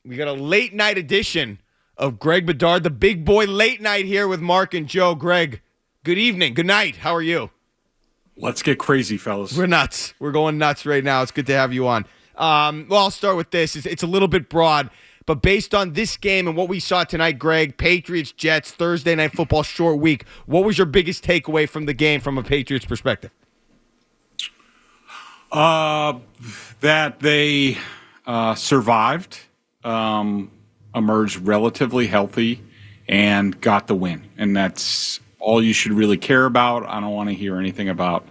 We got a late night edition of Greg Bedard, the big boy late night here with Mark and Joe. Greg, good evening. Good night. How are you? Let's get crazy, fellas. We're nuts. We're going nuts right now. It's good to have you on. Well, I'll start with this. It's a little bit broad, but based on this game and what we saw tonight, Greg, Patriots, Jets, Thursday Night Football, short week, what was your biggest takeaway from the game from a Patriots perspective? That they survived, emerged relatively healthy, and got the win. And that's all you should really care about. I don't want to hear anything about,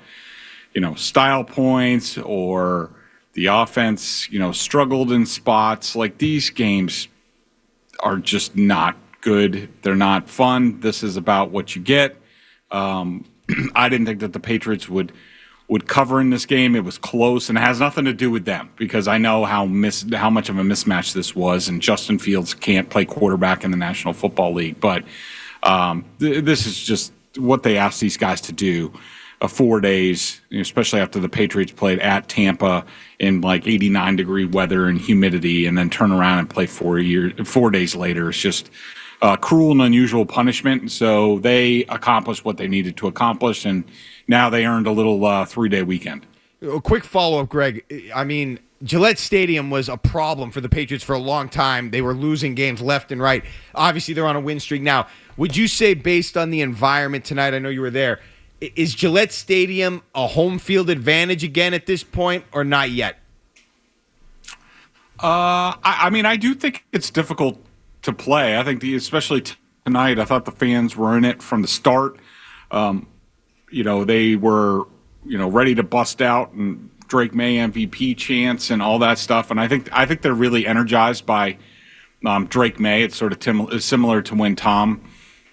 style points or the offense, struggled in spots. Like, these games are just not good. They're not fun. This is about what you get. I didn't think that the Patriots would cover in this game. It was close, and it has nothing to do with them because I know how much of a mismatch this was, and Justin Fields can't play quarterback in the National Football League. But this is just what they asked these guys to do. 4 days, especially after the Patriots played at Tampa in like 89-degree weather and humidity, and then turn around and play 4 days later. It's just cruel and unusual punishment. And so they accomplished what they needed to accomplish, and now they earned a little 3-day weekend. A quick follow-up, Greg. I mean, Gillette Stadium was a problem for the Patriots for a long time. They were losing games left and right. Obviously, they're on a win streak now. Would you say, based on the environment tonight, I know you were there, is Gillette Stadium a home field advantage again at this point, or not yet? I do think it's difficult to play. I think especially tonight, I thought the fans were in it from the start. They were, ready to bust out and Drake Maye MVP chants and all that stuff. And I think they're really energized by Drake Maye. It's sort of similar to when Tom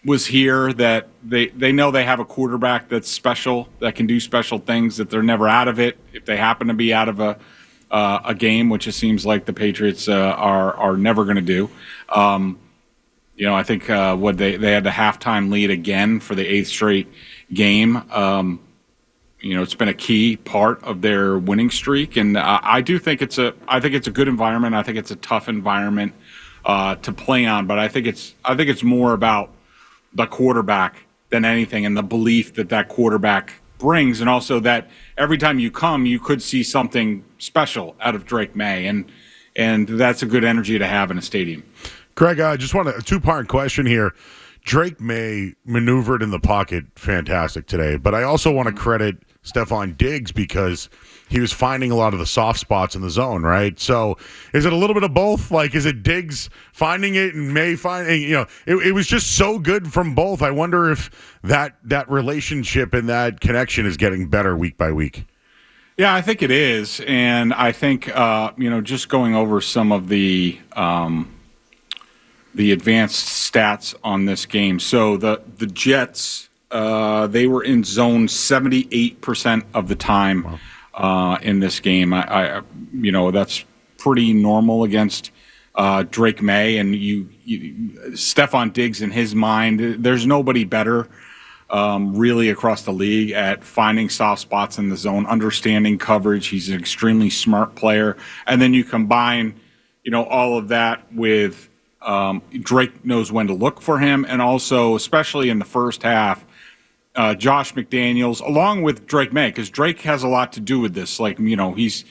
was here, that they know they have a quarterback that's special, that can do special things, that they're never out of it. If they happen to be out of a game, which it seems like the Patriots are never going to do. I think they had the halftime lead again for the 8th straight game. It's been a key part of their winning streak, and I think it's a good environment. I think it's a tough environment to play on, but I think it's more about the quarterback than anything, and the belief that quarterback brings, and also that every time you come, you could see something special out of Drake Maye, and that's a good energy to have in a stadium. Greg, I just want a two-part question here. Drake Maye maneuvered in the pocket fantastic today, but I also want to credit Stephon Diggs because he was finding a lot of the soft spots in the zone, right? So is it a little bit of both? Like, is it Diggs finding it and Maye finding, it was just so good from both. I wonder if that relationship and that connection is getting better week by week. Yeah, I think it is. And I think, just going over some of the advanced stats on this game. So the Jets, they were in zone 78% of the time in this game. I that's pretty normal against Drake Maye, and Stephon Diggs, in his mind, there's nobody better really across the league at finding soft spots in the zone, understanding coverage. He's an extremely smart player, and then you combine all of that with Drake knows when to look for him, and also, especially in the first half, Josh McDaniels, along with Drake Maye, because Drake has a lot to do with this. Like, he's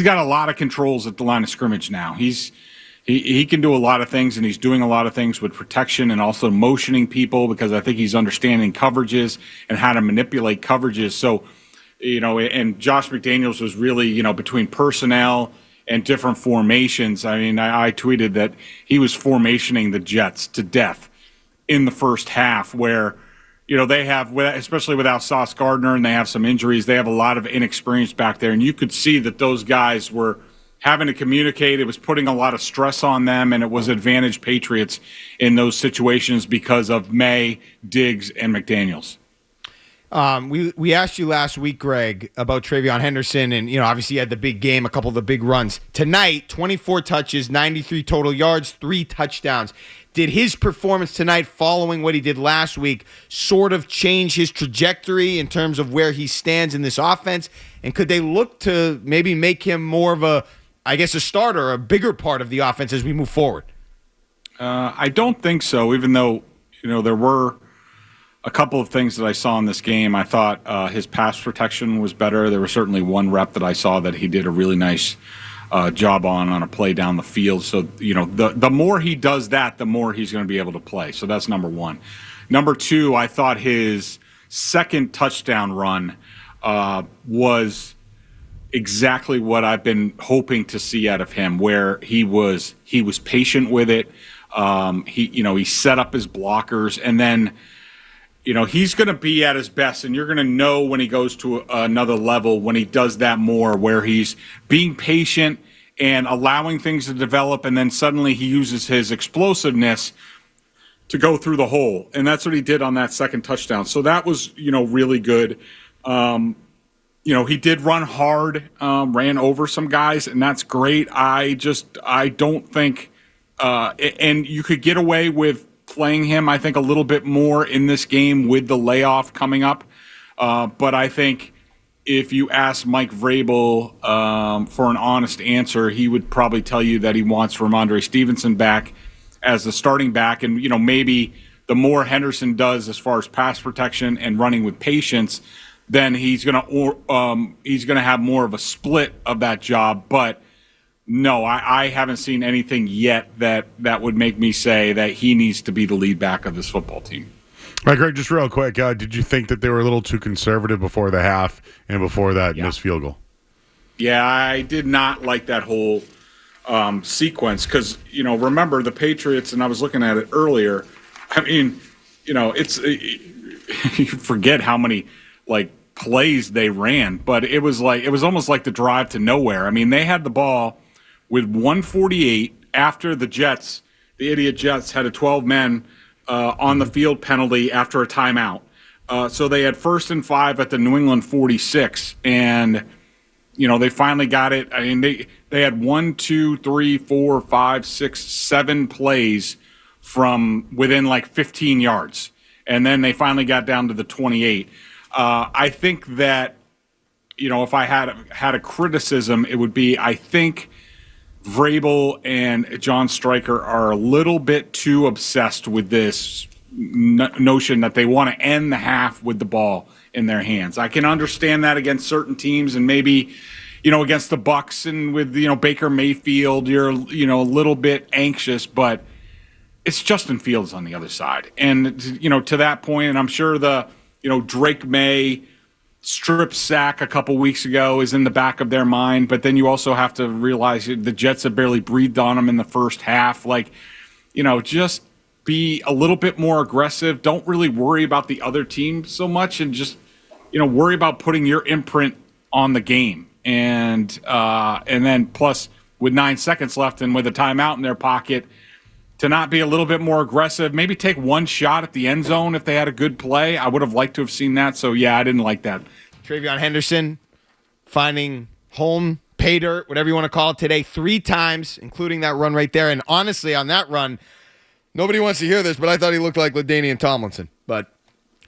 got a lot of controls at the line of scrimmage now. He can do a lot of things, and he's doing a lot of things with protection and also motioning people, because I think he's understanding coverages and how to manipulate coverages. So, and Josh McDaniels was really, between personnel and different formations. I mean, I tweeted that he was formationing the Jets to death in the first half, where, they have, especially without Sauce Gardner, and they have some injuries, they have a lot of inexperience back there. And you could see that those guys were having to communicate. It was putting a lot of stress on them, and it was advantage Patriots in those situations because of Maye, Diggs, and McDaniels. We asked you last week, Greg, about TreVeyon Henderson, and obviously he had the big game, a couple of the big runs. Tonight, 24 touches, 93 total yards, 3 touchdowns. Did his performance tonight, following what he did last week, sort of change his trajectory in terms of where he stands in this offense? And could they look to maybe make him more of a I guess, a starter, a bigger part of the offense as we move forward? I don't think so, even though, there were a couple of things that I saw in this game. I thought his pass protection was better. There was certainly one rep that I saw that he did a really nice job on a play down the field. So, the more he does that, the more he's going to be able to play. So that's number one. Number two, I thought his second touchdown run was exactly what I've been hoping to see out of him, where he was patient with it. He set up his blockers, and then, he's going to be at his best, and you're going to know when he goes to another level when he does that more, where he's being patient and allowing things to develop, and then suddenly he uses his explosiveness to go through the hole. And that's what he did on that second touchdown. So that was, really good. He did run hard, ran over some guys, and that's great. I don't think, and you could get away with playing him, I think, a little bit more in this game with the layoff coming up. But I think if you ask Mike Vrabel for an honest answer, he would probably tell you that he wants Ramondre Stevenson back as the starting back. And, maybe the more Henderson does as far as pass protection and running with patience, then he's going to have more of a split of that job. But no, I haven't seen anything yet that would make me say that he needs to be the lead back of this football team. All right, Greg, just real quick, did you think that they were a little too conservative before the half and before that missed field goal? Yeah, I did not like that whole sequence because, remember the Patriots, and I was looking at it earlier. I mean, it's you forget how many plays they ran, but it was almost like the drive to nowhere. I mean, they had the ball with 148 after the idiot Jets had a 12-man on the field penalty after a timeout. So they had 1st and 5 at the New England 46, and they finally got it. I mean, they had 1, 2, 3, 4, 5, 6, 7 plays from within 15 yards, and then they finally got down to the 28. I think that if I had a criticism, it would be I think Vrabel and John Stryker are a little bit too obsessed with this notion that they want to end the half with the ball in their hands. I can understand that against certain teams, and maybe against the Bucs and with Baker Mayfield, you're a little bit anxious, but it's Justin Fields on the other side, and to that point, and I'm sure the Drake Maye strip sack a couple weeks ago is in the back of their mind, but then you also have to realize the Jets have barely breathed on them in the first half. Just be a little bit more aggressive. Don't really worry about the other team so much, and just worry about putting your imprint on the game. And then plus with 9 seconds left and with a timeout in their pocket, to not be a little bit more aggressive, maybe take one shot at the end zone if they had a good play. I would have liked to have seen that. So, yeah, I didn't like that. TreVeyon Henderson finding home, pay dirt, whatever you want to call it today, 3 times, including that run right there. And honestly, on that run, nobody wants to hear this, but I thought he looked like LaDainian Tomlinson. But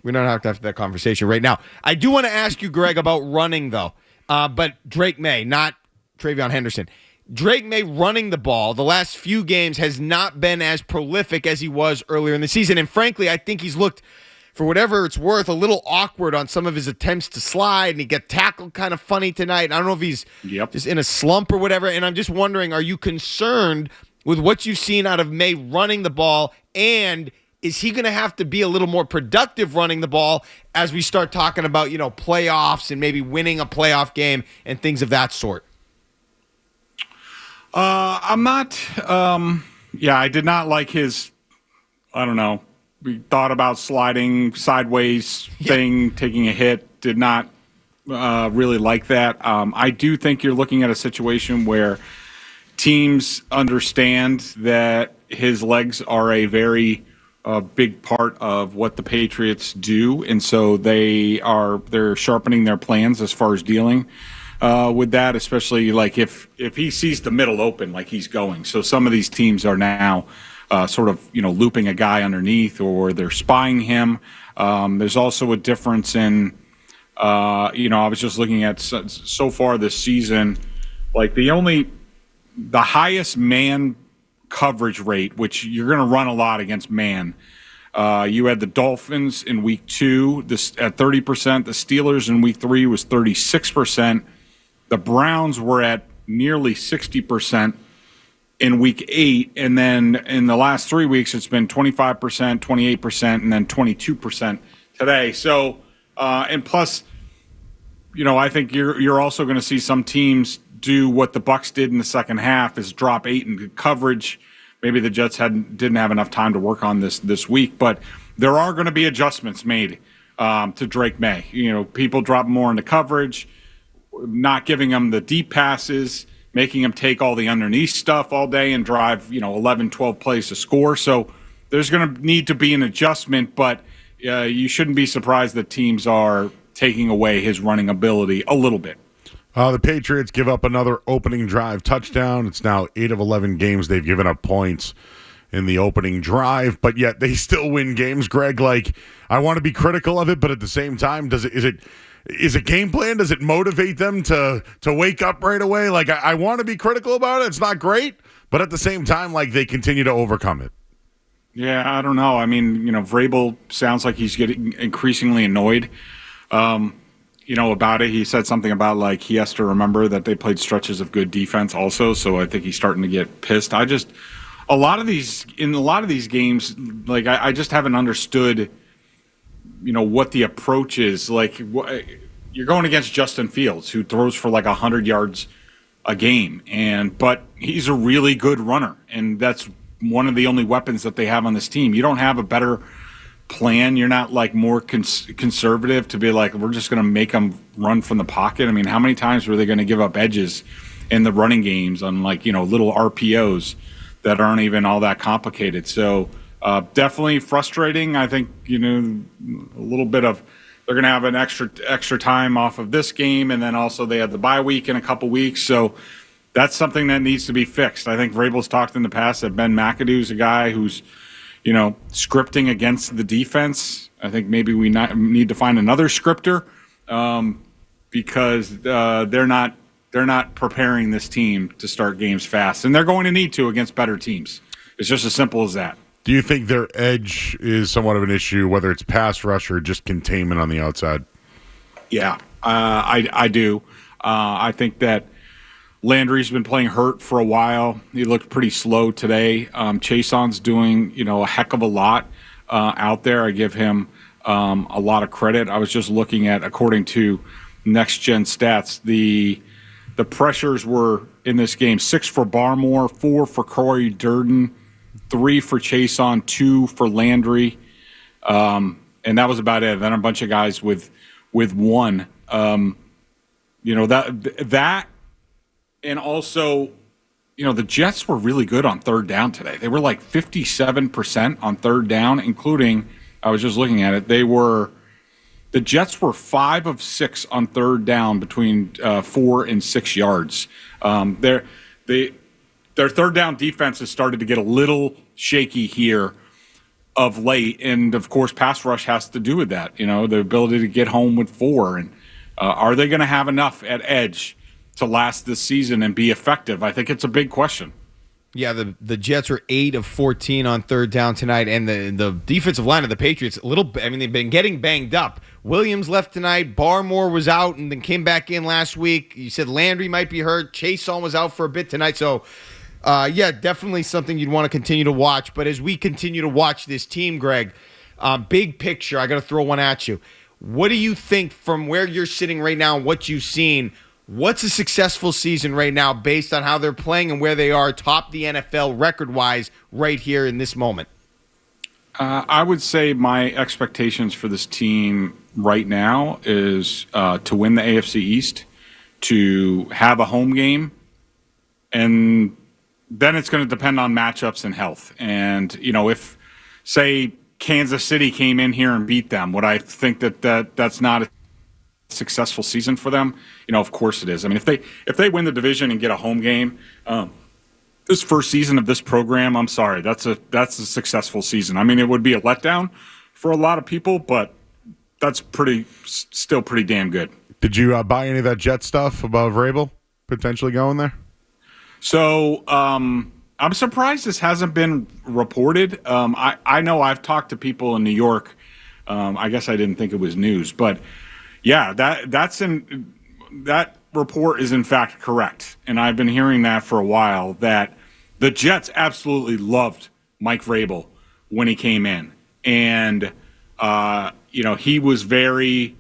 we don't have to have that conversation right now. I do want to ask you, Greg, about running, though. But Drake Maye, not TreVeyon Henderson. Drake Maye running the ball the last few games has not been as prolific as he was earlier in the season. And frankly, I think he's looked, for whatever it's worth, a little awkward on some of his attempts to slide, and he got tackled kind of funny tonight. I don't know if he's just in a slump or whatever. And I'm just wondering, are you concerned with what you've seen out of Maye running the ball, and is he going to have to be a little more productive running the ball as we start talking about, playoffs and maybe winning a playoff game and things of that sort? I'm not. I did not like his. I don't know. We thought about sliding sideways thing, taking a hit. Did not really like that. I do think you're looking at a situation where teams understand that his legs are a very big part of what the Patriots do, and so they're sharpening their plans as far as dealing with that, especially if he sees the middle open like he's going. So some of these teams are now sort of looping a guy underneath, or they're spying him. There's also a difference in I was just looking at so far this season, the only the highest man coverage rate, which you're going to run a lot against man. You had the Dolphins in week 2 at 30%. The Steelers in week 3 was 36%. The Browns were at nearly 60% in week 8. And then in the last 3 weeks, it's been 25%, 28%, and then 22% today. So, and plus, I think you're also going to see some teams do what the Bucs did in the second half, is drop 8 in coverage. Maybe the Jets didn't have enough time to work on this week, but there are going to be adjustments made to Drake Maye. People drop more into coverage, not giving him the deep passes, making him take all the underneath stuff all day and drive 11, 12 plays to score. So there's going to need to be an adjustment, but you shouldn't be surprised that teams are taking away his running ability a little bit. The Patriots give up another opening drive touchdown. It's now 8 of 11 games they've given up points in the opening drive, but yet they still win games. Greg, I want to be critical of it, but at the same time, is it game plan? Does it motivate them to wake up right away? I want to be critical about it. It's not great, but at the same time, they continue to overcome it. Yeah, I don't know. I mean, Vrabel sounds like he's getting increasingly annoyed. About it. He said something about he has to remember that they played stretches of good defense also. So I think he's starting to get pissed. In a lot of these games, I just haven't understood, what the approach is. You're going against Justin Fields, who throws for 100 yards a game, but he's a really good runner, and that's one of the only weapons that they have on this team. You don't have a better plan. You're not more conservative to be we're just going to make them run from the pocket. I mean, how many times were they going to give up edges in the running games on little RPOs that aren't even all that complicated? So definitely frustrating. I think a little bit of they're going to have an extra time off of this game, and then also they have the bye week in a couple weeks. So that's something that needs to be fixed. I think Vrabel's talked in the past that Ben McAdoo's a guy who's scripting against the defense. I think maybe we need to find another scripter because they're not preparing this team to start games fast, and they're going to need to against better teams. It's just as simple as that. Do you think their edge is somewhat of an issue, whether it's pass rush or just containment on the outside? Yeah, I do. I think that Landry's been playing hurt for a while. He looked pretty slow today. Chasson's doing, a heck of a lot out there. I give him a lot of credit. I was just looking at, according to Next Gen Stats, the pressures were in this game 6 for Barmore, 4 for Corey Durden, 3 for Chasson, 2 for Landry, and that was about it. Then a bunch of guys with 1. That. And also, the Jets were really good on third down today. They were 57% on third down, including, I was just looking at it, the Jets were 5 of 6 on third down between 4 and 6 yards. Their third down defense has started to get a little shaky here of late, and of course, pass rush has to do with that. The ability to get home with 4, and are they going to have enough at edge to last this season and be effective? I think it's a big question. Yeah, the Jets are 8 of 14 on third down tonight, and the defensive line of the Patriots, they've been getting banged up. Williams left tonight, Barmore was out and then came back in last week. You said Landry might be hurt, Chason was out for a bit tonight, so definitely something you'd want to continue to watch. But as we continue to watch this team, Greg, big picture, I got to throw one at you. What do you think from where you're sitting right now and what you've seen? What's a successful season right now based on how they're playing and where they are top the NFL record-wise right here in this moment? I would say my expectations for this team right now is to win the AFC East, to have a home game, and then it's going to depend on matchups and health. And, if, say, Kansas City came in here and beat them, would I think that's not a successful season for them? Of course it is. I mean, if they win the division and get a home game, this first season of this program, I'm sorry, that's a successful season. I mean, it would be a letdown for a lot of people, but that's still pretty damn good. Did you buy any of that Jet stuff about Vrabel potentially going there? So I'm surprised this hasn't been reported. I know I've talked to people in New York. I guess I didn't think it was news, but yeah, that report is in fact correct, and I've been hearing that for a while. That the Jets absolutely loved Mike Vrabel when he came in, and he was very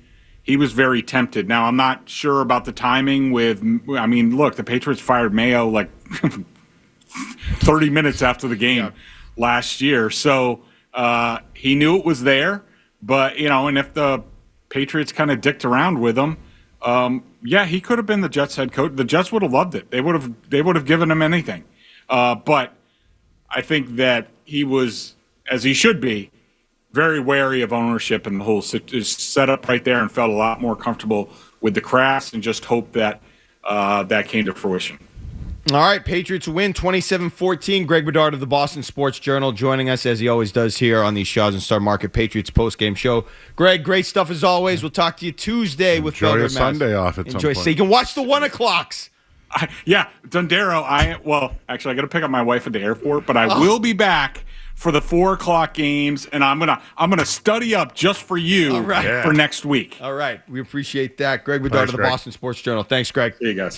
tempted. Now I'm not sure about the timing. Look, the Patriots fired Mayo like 30 minutes after the game last year, so he knew it was there. But and if the Patriots kind of dicked around with him, he could have been the Jets head coach. The Jets would have loved it. They would have given him anything. But I think that he was, as he should be, very wary of ownership and the whole setup right there, and felt a lot more comfortable with the craft, and just hoped that that came to fruition. All right, Patriots win 27-14. Greg Bedard of the Boston Sports Journal joining us, as he always does here on the Shaw's and Star Market Patriots postgame show. Greg, great stuff as always. We'll talk to you Tuesday with Enjoy a Sunday off at some point. So you can watch the 1 o'clocks. Dundero. I got to pick up my wife at the airport, but I will be back for the 4 o'clock games, and I'm gonna study up just for you for next week. All right, we appreciate that. Greg Bedard of the Boston Sports Journal. Thanks, Greg. See you guys.